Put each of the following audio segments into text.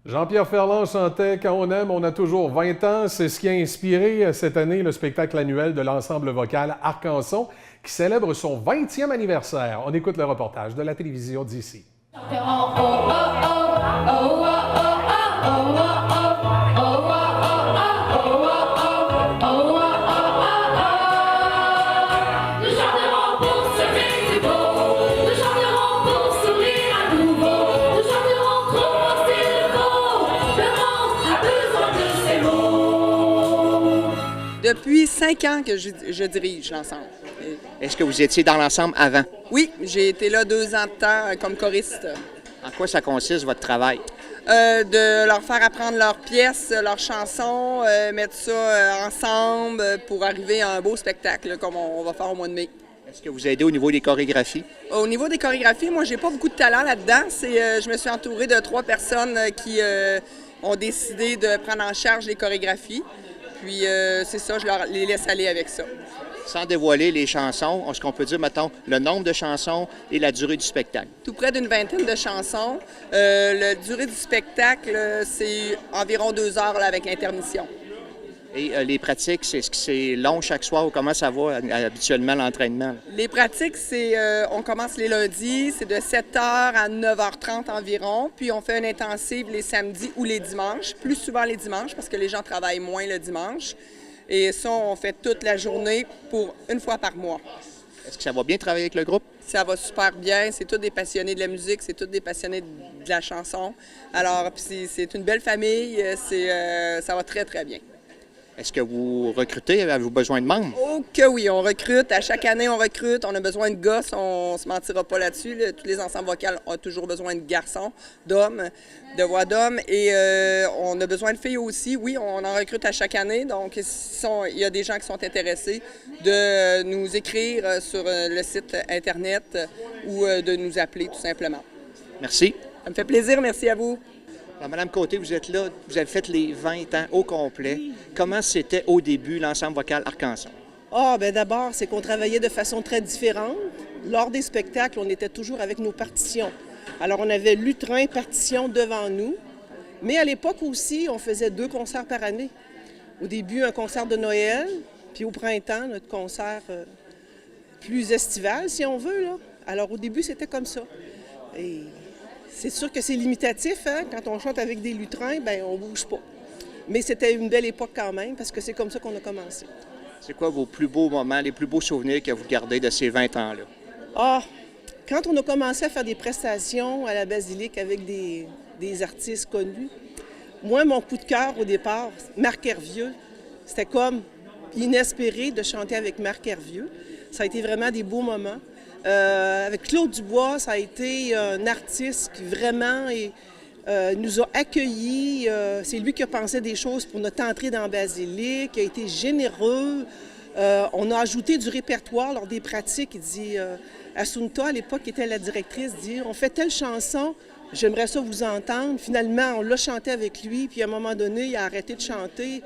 Jean-Pierre Ferland chantait « Quand on aime, on a toujours 20 ans ». C'est ce qui a inspiré cette année le spectacle annuel de l'ensemble vocal Arc-en-Son qui célèbre son 20e anniversaire. On écoute le reportage de la télévision d'ici. Depuis 5 ans que je dirige l'ensemble. Est-ce que vous étiez dans l'ensemble avant? Oui, j'ai été là 2 ans de temps comme choriste. En quoi ça consiste, votre travail? De leur faire apprendre leurs pièces, leurs chansons, mettre ça ensemble pour arriver à un beau spectacle comme on va faire au mois de mai. Est-ce que vous aidez au niveau des chorégraphies? Au niveau des chorégraphies, moi, j'ai pas beaucoup de talent là-dedans. Je me suis entourée de 3 personnes qui ont décidé de prendre en charge les chorégraphies. Puis c'est ça, je les laisse aller avec ça. Sans dévoiler les chansons, est-ce qu'on peut dire, mettons, le nombre de chansons et la durée du spectacle? Tout près d'une vingtaine de chansons. La durée du spectacle, c'est environ 2 heures là, avec l'intermission. Et les pratiques, est-ce que c'est long chaque soir ou comment ça va habituellement l'entraînement? Les pratiques, on commence les lundis, c'est de 7h à 9h30 environ, puis on fait une intensive les samedis ou les dimanches, plus souvent les dimanches parce que les gens travaillent moins le dimanche. Et ça, on fait toute la journée pour 1 fois par mois. Est-ce que ça va bien travailler avec le groupe? Ça va super bien. C'est tous des passionnés de la musique, c'est tous des passionnés de la chanson. Alors, c'est une belle famille, ça va très, très bien. Est-ce que vous recrutez? Avez-vous besoin de membres? Oh que oui, on recrute. À chaque année, on recrute. On a besoin de gosses, on se mentira pas là-dessus. Tous les ensembles vocaux ont toujours besoin de garçons, d'hommes, de voix d'hommes. Et on a besoin de filles aussi. Oui, on en recrute à chaque année. Donc, il y a des gens qui sont intéressés de nous écrire sur le site Internet ou de nous appeler tout simplement. Merci. Ça me fait plaisir. Merci à vous. Alors, Madame Côté, vous êtes là, vous avez fait les 20 ans au complet. Comment c'était au début l'ensemble vocal Arc-en-Son? D'abord, c'est qu'on travaillait de façon très différente. Lors des spectacles, on était toujours avec nos partitions. Alors, on avait lutrin, partition devant nous. Mais à l'époque aussi, on faisait 2 concerts par année. Au début, un concert de Noël, puis au printemps, notre concert plus estival, si on veut, là. Alors, au début, c'était comme ça. Et c'est sûr que c'est limitatif, hein? Quand on chante avec des lutrins, bien, on bouge pas. Mais c'était une belle époque quand même, parce que c'est comme ça qu'on a commencé. C'est quoi vos plus beaux moments, les plus beaux souvenirs que vous gardez de ces 20 ans-là? Quand on a commencé à faire des prestations à la Basilique avec des artistes connus, moi, mon coup de cœur au départ, Marc Hervieux, c'était comme inespéré de chanter avec Marc Hervieux. Ça a été vraiment des beaux moments. Avec Claude Dubois, ça a été un artiste qui vraiment nous a accueillis. C'est lui qui a pensé des choses pour notre entrée dans la Basilique, qui a été généreux. On a ajouté du répertoire lors des pratiques. Il dit, Assunta, à l'époque, qui était la directrice, dit « On fait telle chanson, j'aimerais ça vous entendre. » Finalement, on l'a chanté avec lui, puis à un moment donné, il a arrêté de chanter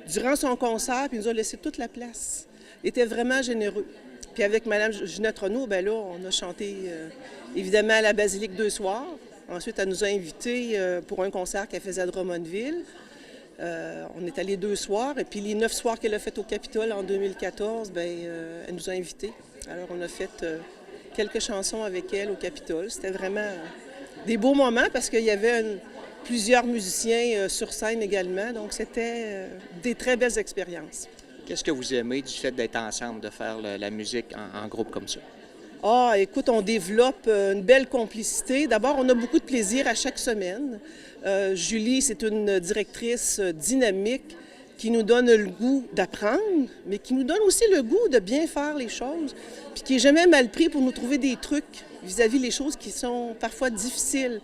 durant son concert, puis il nous a laissé toute la place. Il était vraiment généreux. Puis avec Mme Ginette Renaud, bien là, on a chanté évidemment à la Basilique 2 soirs. Ensuite, elle nous a invités pour un concert qu'elle faisait à Drummondville. On est allé 2 soirs. Et puis les 9 soirs qu'elle a fait au Capitole en 2014, bien, elle nous a invités. Alors, on a fait quelques chansons avec elle au Capitole. C'était vraiment des beaux moments parce qu'il y avait plusieurs musiciens sur scène également. Donc, c'était des très belles expériences. Qu'est-ce que vous aimez du fait d'être ensemble, de faire la musique en groupe comme ça? Écoute, on développe une belle complicité. D'abord, on a beaucoup de plaisir à chaque semaine. Julie, c'est une directrice dynamique qui nous donne le goût d'apprendre, mais qui nous donne aussi le goût de bien faire les choses, puis qui n'est jamais mal pris pour nous trouver des trucs vis-à-vis les choses qui sont parfois difficiles.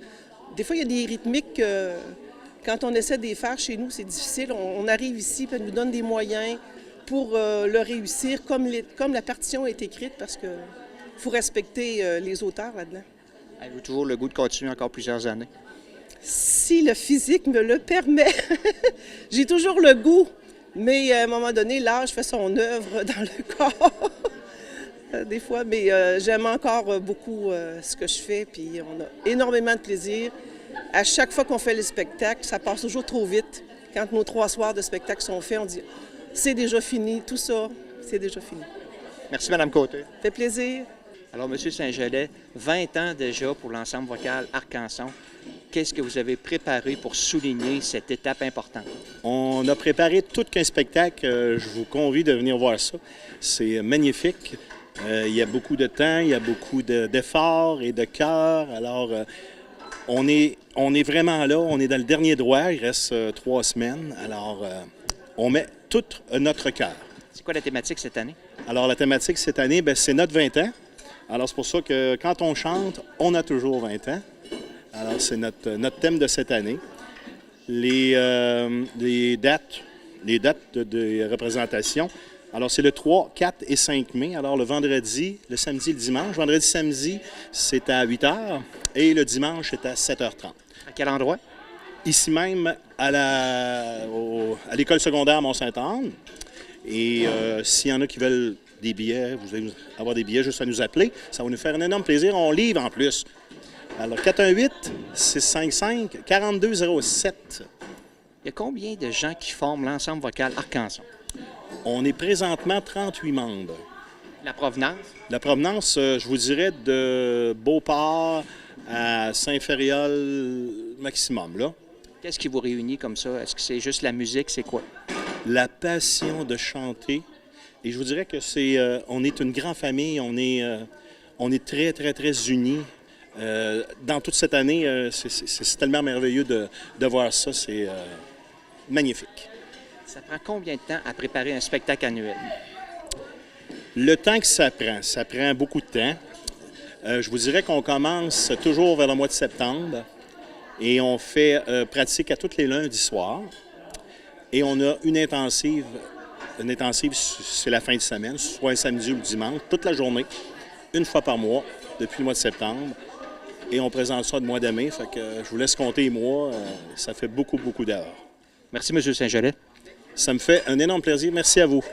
Des fois, il y a des rythmiques quand on essaie de les faire chez nous, c'est difficile. On arrive ici, puis elle nous donne des moyens pour le réussir comme la partition est écrite, parce qu'il faut respecter les auteurs là-dedans. Avez-vous toujours le goût de continuer encore plusieurs années? Si le physique me le permet. J'ai toujours le goût, mais à un moment donné, l'âge fait son œuvre dans le corps. Des fois, mais j'aime encore beaucoup ce que je fais, puis on a énormément de plaisir. À chaque fois qu'on fait les spectacles, ça passe toujours trop vite. Quand nos 3 soirs de spectacle sont faits, on dit « c'est déjà fini, tout ça, c'est déjà fini ». Merci, Mme Côté. Ça fait plaisir. Alors, M. Saint-Gelais, 20 ans déjà pour l'ensemble vocal Arcanson. Qu'est-ce que vous avez préparé pour souligner cette étape importante? On a préparé tout qu'un spectacle. Je vous convie de venir voir ça. C'est magnifique. Il y a beaucoup de temps, il y a beaucoup d'efforts et de cœur. Alors, on est vraiment là. On est dans le dernier droit. Il reste 3 semaines. Alors, on met tout notre cœur. C'est quoi la thématique cette année? Alors, la thématique cette année, c'est notre 20 ans. Alors, c'est pour ça que quand on chante, on a toujours 20 ans. Alors, c'est notre thème de cette année. Les dates de représentation. Alors, c'est le 3, 4 et 5 mai. Alors, le vendredi, le samedi et le dimanche. Vendredi, samedi, c'est à 8 h et le dimanche, c'est à 7 h 30. À quel endroit? Ici même, à l'école secondaire Mont-Saint-Anne. Et s'il y en a qui veulent des billets, vous allez avoir des billets juste à nous appeler. Ça va nous faire un énorme plaisir. On livre en plus. Alors, 418-655-4207. Il y a combien de gens qui forment l'ensemble vocal Arcanson? On est présentement 38 membres. La provenance? La provenance, je vous dirais, de Beauport à Saint-Ferréol maximum, là. Qu'est-ce qui vous réunit comme ça? Est-ce que c'est juste la musique? C'est quoi? La passion de chanter. Et je vous dirais que on est une grande famille. On est très, très, très unis. Dans toute cette année, c'est tellement merveilleux de voir ça. C'est magnifique. Ça prend combien de temps à préparer un spectacle annuel? Le temps que ça prend beaucoup de temps. Je vous dirais qu'on commence toujours vers le mois de septembre et on fait pratique à tous les lundis soirs. Et on a une intensive, c'est la fin de semaine, soit un samedi ou le dimanche, toute la journée, une fois par mois, depuis le mois de septembre. Et on présente ça le mois de mai, fait que je vous laisse compter les mois, ça fait beaucoup, beaucoup d'heures. Merci, M. Saint-Gelais. Ça me fait un énorme plaisir. Merci à vous.